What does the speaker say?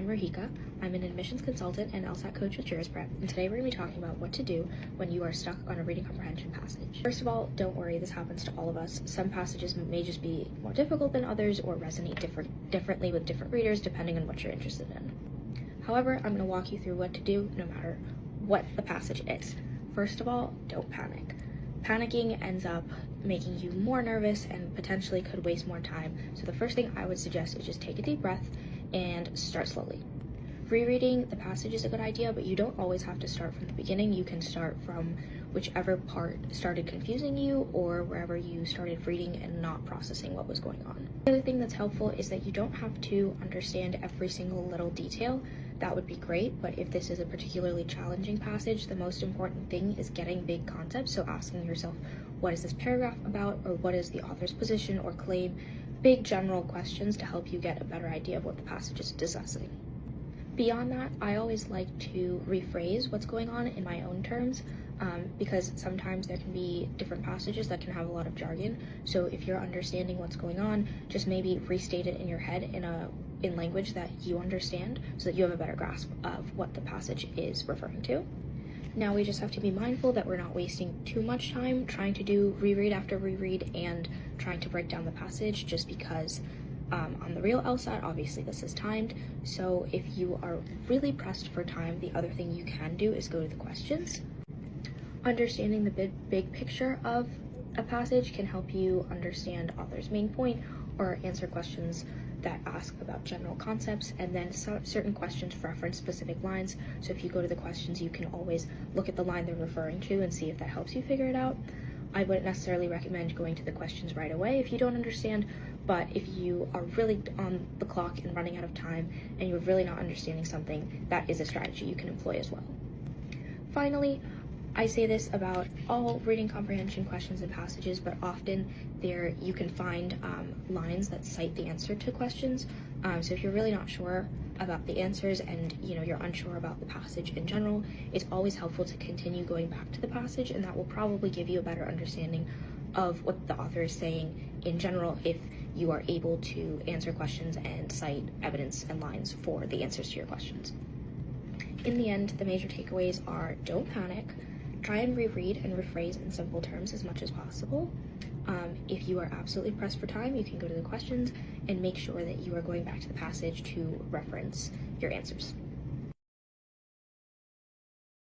I'm Rahika. I'm an admissions consultant and LSAT coach with JurisPrep, and today we're going to be talking about what to do when you are stuck on a reading comprehension passage. First of all, don't worry, this happens to all of us. Some passages may just be more difficult than others or resonate differently with different readers depending on what you're interested in. However, I'm going to walk you through what to do no matter what the passage is. First of all, don't panic. Panicking ends up making you more nervous and potentially could waste more time. So the first thing I would suggest is just take a deep breath and start slowly. Rereading the passage is a good idea, but you don't always have to start from the beginning. You can start from whichever part started confusing you or wherever you started reading and not processing what was going on. The other thing that's helpful is that you don't have to understand every single little detail. That would be great, but if this is a particularly challenging passage, the most important thing is getting big concepts. So asking yourself, what is this paragraph about, or what is the author's position or claim? Big general questions to help you get a better idea of what the passage is discussing. Beyond that, I always like to rephrase what's going on in my own terms, because sometimes there can be different passages that can have a lot of jargon. So if you're understanding what's going on, just maybe restate it in your head in language that you understand so that you have a better grasp of what the passage is referring to. Now we just have to be mindful that we're not wasting too much time trying to do reread after reread and trying to break down the passage, just because on the real LSAT, obviously this is timed. So if you are really pressed for time, the other thing you can do is go to the questions. Understanding the big picture of a passage can help you understand author's main point or answer questions that ask about general concepts, and then certain questions reference specific lines. So if you go to the questions, you can always look at the line they're referring to and see if that helps you figure it out. I wouldn't necessarily recommend going to the questions right away if you don't understand, but if you are really on the clock and running out of time and you're really not understanding something, that is a strategy you can employ as well. Finally, I say this about all reading comprehension questions and passages, but often you can find lines that cite the answer to questions. So if you're really not sure about the answers and you're unsure about the passage in general, it's always helpful to continue going back to the passage, and that will probably give you a better understanding of what the author is saying in general if you are able to answer questions and cite evidence and lines for the answers to your questions. In the end, the major takeaways are: don't panic. Try and reread and rephrase in simple terms as much as possible. If you are absolutely pressed for time, you can go to the questions and make sure that you are going back to the passage to reference your answers.